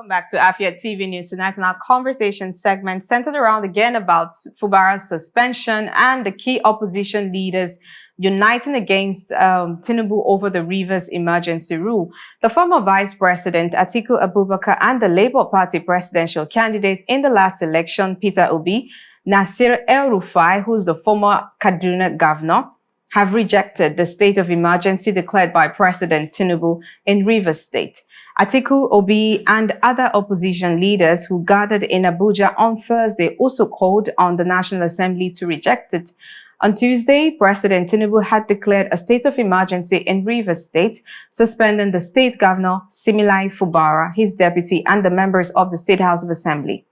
Welcome back to Afia TV News tonight, in our conversation segment centered around again about Fubara's suspension and the key opposition leaders uniting against Tinubu over the Rivers emergency rule. The former Vice President Atiku Abubakar and the Labour Party presidential candidate in the last election, Peter Obi, Nasir El-Rufai, who's the former Kaduna governor, have rejected the state of emergency declared by President Tinubu in Rivers State. Atiku, Obi, and other opposition leaders who gathered in Abuja on Thursday also called on the National Assembly to reject it. On Tuesday, President Tinubu had declared a state of emergency in Rivers State, suspending the state governor, Similai Fubara, his deputy, and the members of the State House of Assembly.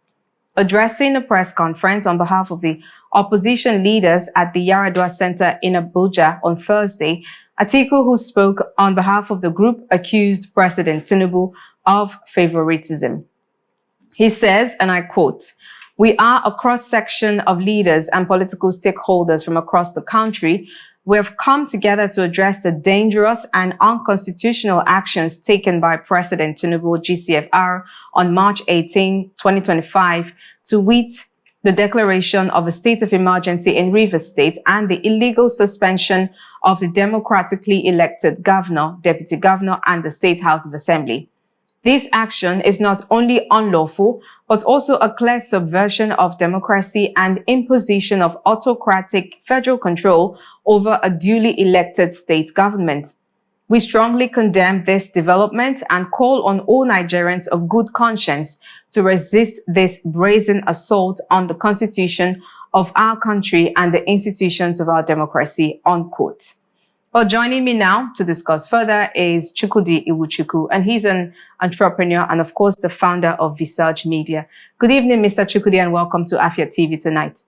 Addressing a press conference on behalf of the opposition leaders at the Yaradua Center in Abuja on Thursday, Atiku, who spoke on behalf of the group, accused President Tinubu of favoritism. He says, and I quote, "We are a cross-section of leaders and political stakeholders from across the country. We have come together to address the dangerous and unconstitutional actions taken by President Tinubu, GCFR, on March 18, 2025, to wit, the declaration of a state of emergency in Rivers State and the illegal suspension of the democratically elected governor, deputy governor, and the State House of Assembly. This action is not only unlawful, but also a clear subversion of democracy and imposition of autocratic federal control over a duly elected state government. We strongly condemn this development and call on all Nigerians of good conscience to resist this brazen assault on the Constitution of our country and the institutions of our democracy," unquote. Well, joining me now to discuss further is Chukwudi Iwuchukwu, and he's an entrepreneur and, of course, the founder of Visage Media. Good evening, Mr. Chukwudi, and welcome to Afia TV tonight.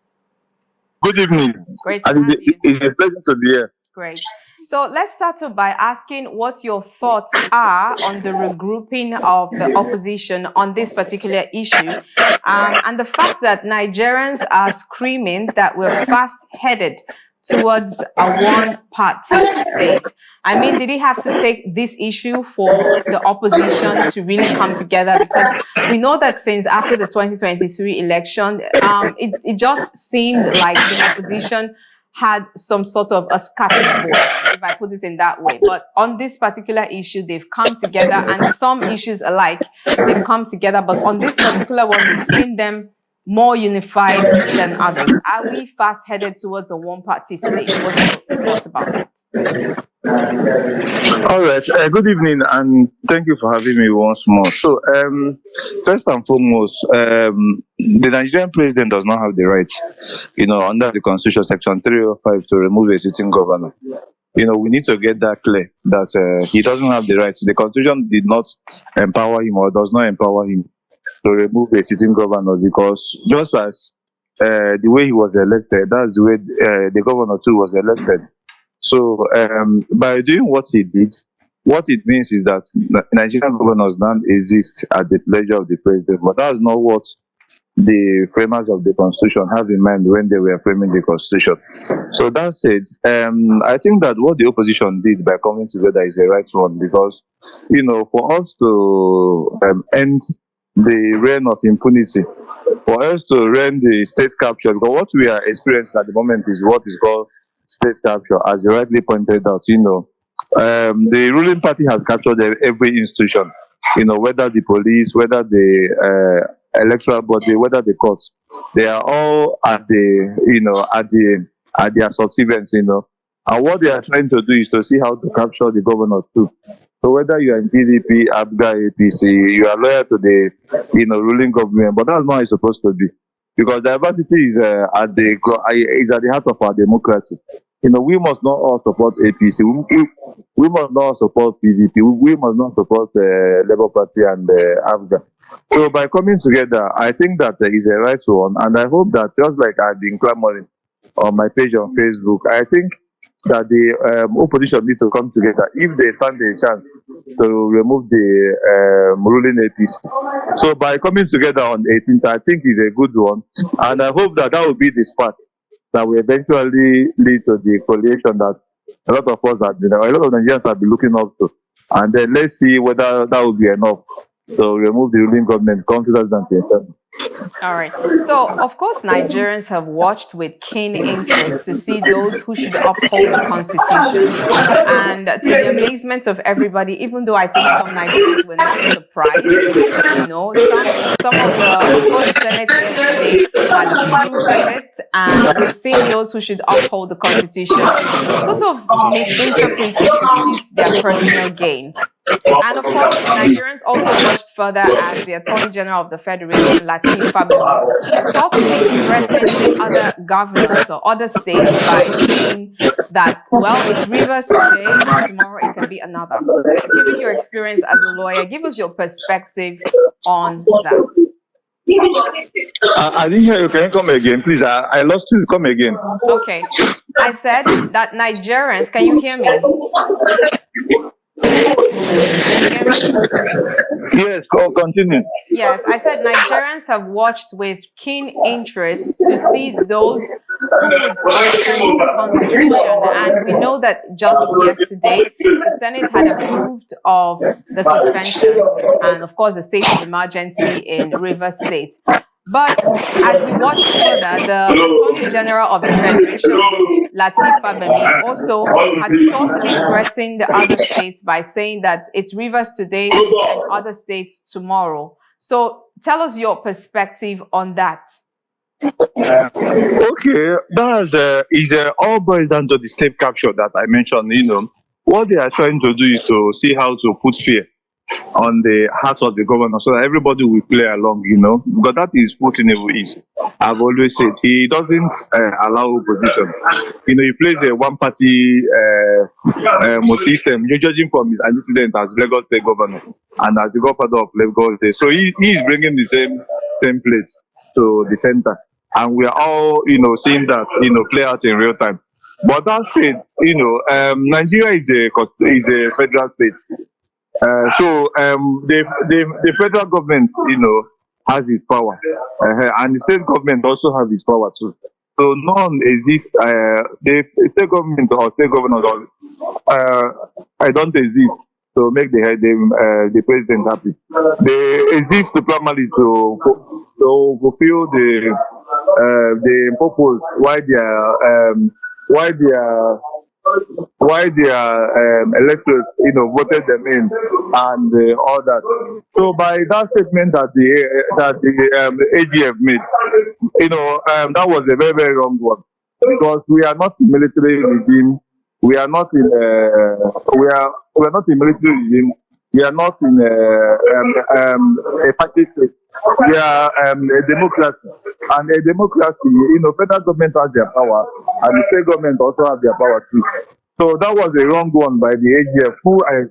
Good evening. Great to have you. It's a pleasure to be here. Great. So let's start off by asking what your thoughts are on the regrouping of the opposition on this particular issue, and the fact that Nigerians are screaming that we're fast-headed towards a one-party state. I mean, did he have to take this issue for the opposition to really come together? Because we know that since after the 2023 election, it just seemed like the opposition had some sort of a scattered voice, if I put it in that way. But on this particular issue, they've come together, and some issues alike, they've come together. But on this particular one, we've seen them more unified than others. Are we fast-headed towards a one-party state? What's your thoughts about that? All right. Good evening, and thank you for having me once more. So, first and foremost, the Nigerian president does not have the right, under the Constitution, Section 305, to remove a sitting governor. We need to get that clear, that he doesn't have the right. The Constitution did not empower him or does not empower him to remove a sitting governor, because just as the way he was elected, that's the way the governor too was elected. So by doing what he did, what it means is that Nigerian governors now exist at the pleasure of the president. But that's not what the framers of the Constitution have in mind when they were framing the Constitution. So that said, I think that what the opposition did by coming together is the right one, because, for us to end the reign of impunity, for us to end the state capture, because what we are experiencing at the moment is what is called state capture, as you rightly pointed out. The ruling party has captured every institution, whether the police, whether the electoral body, whether the courts, they are all at their subservience, and what they are trying to do is to see how to capture the governors too. So whether you are in PDP, ABGA, APC, you are loyal to the ruling government, but that's not how it's supposed to be, because diversity is at the heart of our democracy. We must not all support APC. We must not support PDP. We must not support Labour Party and ABGA. So by coming together, I think that is a right one, and I hope that, just like I've been clamoring on my page on Facebook, I think that the opposition need to come together if they stand a chance to remove the ruling APC. So by coming together on 18th, I think is a good one, and I hope that will be the spark that will eventually lead to the coalition that a lot of us a lot of Nigerians have been looking up to. And then let's see whether that will be enough So remove the ruling government come 2027. All right. So, of course, Nigerians have watched with keen interest to see those who should uphold the Constitution. And to the amazement of everybody, even though I think some Nigerians were not surprised, some of of course, the Senate yesterday had approved of it, and we've seen those who should uphold the Constitution sort of misinterpret it to suit their personal gain. And of course, Nigerians also watched further as the Attorney General of the Federation, Lateef Fagbemi, subtly threatened other governors or other states by saying that, well, it's Rivers today, tomorrow it can be another. Given your experience as a lawyer, give us your perspective on that. I didn't hear you. Can you come again, please? I lost you. Come again. Okay. I said that Nigerians, can you hear me? Yes, continue. Yes, I said Nigerians have watched with keen interest to see those who would uphold the Constitution. And we know that just yesterday, the Senate had approved of the suspension and, of course, the state of emergency in Rivers State. But as we watched further, the Attorney General of the Federation, Lateef Fagbemi, also had subtly threatened the other states by saying that it's Rivers today and other states tomorrow. So tell us your perspective on that. Okay, that's all boils down to the state capture that I mentioned. What they are trying to do is to see how to put fear on the hearts of the governor so that everybody will play along, because that is what Tinubu is. I've always said he doesn't allow opposition. He plays a one-party system. You're judging from his antecedent as Lagos State governor and as the governor of Lagos State. So he is bringing the same template to the center, and we are all seeing that play out in real time. But that said, Nigeria is a federal state. So the federal government, has its power, and the state government also has its power too. So none exist. The state government or state governors, I don't exist to make the president happy. They exist to primarily to fulfill the purpose why their electors, voted them in and all that. So by that statement that the AGF made, that was a very, very wrong one, because we are not in military regime. We are not in we are not in military regime. We are not in a fascist state. We are a democracy, and a democracy, federal government has their power, and the state government also has their power too. So that was a wrong one by the AGF, who I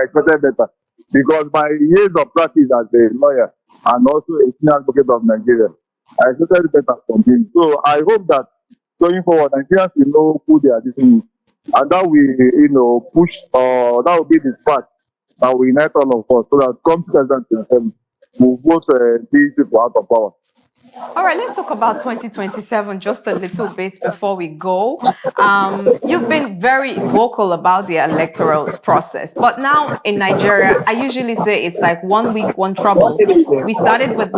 expected better, because by years of practice as a lawyer and also a senior advocate of Nigeria, I expected better from him. So I hope that going forward, Nigerians will know who they are dealing with, and that will, push, that will be the spark that will unite all of us, so that come 2027, we'll vote these people out of power. All right, let's talk about 2027 just a little bit before we go. You've been very vocal about the electoral process, but now in Nigeria, I usually say it's like 1 week, one trouble. We started with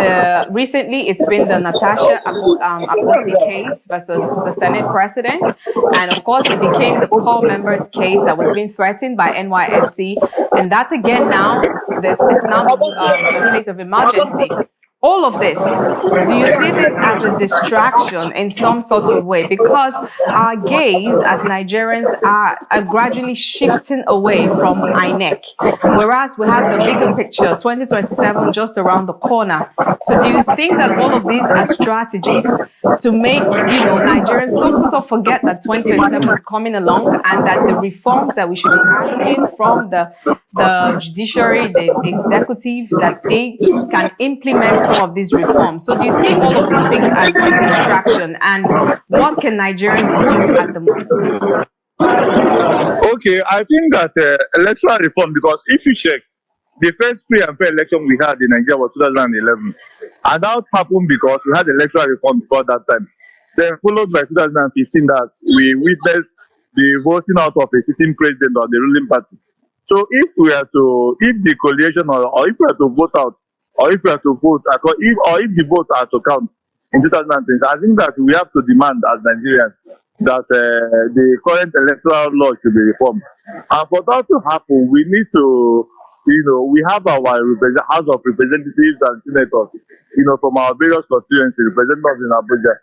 recently it's been the Natasha Akpoti case versus the Senate president. And of course, it became the core members case that was being threatened by NYSC. And that again now, it's now the state of emergency. All of this, do you see this as a distraction in some sort of way? Because our gaze as Nigerians are gradually shifting away from INEC, whereas we have the bigger picture, 2027 just around the corner. So do you think that all of these are strategies to make Nigerians some sort of forget that 2027 is coming along, and that the reforms that we should be asking from the judiciary, the executive, that they can implement some of these reforms? So do you see all of these things as a distraction, and what can Nigerians do at the moment? Okay, I think that electoral reform, because if you check, the first free and fair election we had in Nigeria was 2011, and that happened because we had electoral reform before that time. Then followed by 2015, that we witnessed the voting out of a sitting president of the ruling party. So if the coalition or if we are to vote out, or if we are to vote, if the votes are to count in 2020, I think that we have to demand as Nigerians that the current electoral law should be reformed. And for that to happen, we need to, we have our House of Representatives and Senators, from our various constituencies representing us in Abuja.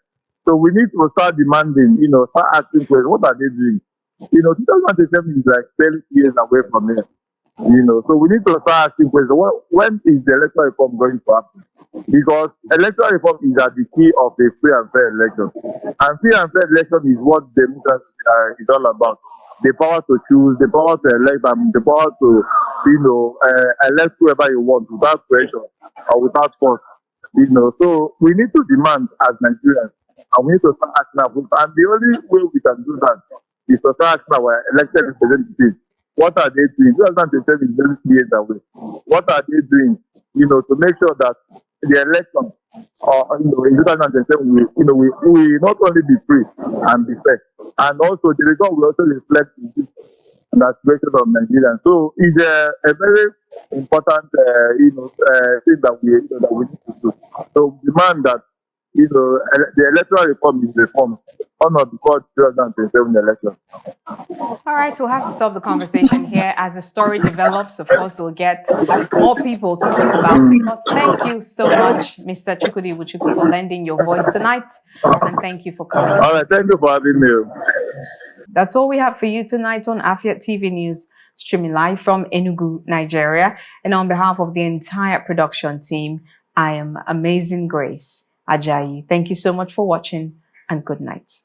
So we need to start demanding, start asking questions, what are they doing? 2027 is like 10 years away from here. So we need to start asking questions. When is the electoral reform going to happen? Because electoral reform is at the key of a free and fair election. And free and fair election is what democracy is all about. The power to choose, the power to elect, and the power to, elect whoever you want without pressure or without force. So we need to demand as Nigerians, and we need to start acting our votes. And the only way we can do that is to start asking our elected representatives, what are they doing? 2027 is very clear that way. What are they doing, to make sure that the election, in 2027, we not only be free and be fair, and also the result will also reflect the aspiration of Nigerians. So it's a very important, thing that we need to do. So demand that the electoral reform is reformed, not because 2027 election. All right, we'll have to stop the conversation here. As the story develops, of course, we'll get more people to talk about it. But thank you so much, Mr. Chukwudi Iwuchukwu, for lending your voice tonight. And thank you for coming. All right, thank you for having me. That's all we have for you tonight on Afiat TV News, streaming live from Enugu, Nigeria. And on behalf of the entire production team, I am Amazing Grace Ajayi. Thank you so much for watching, and good night.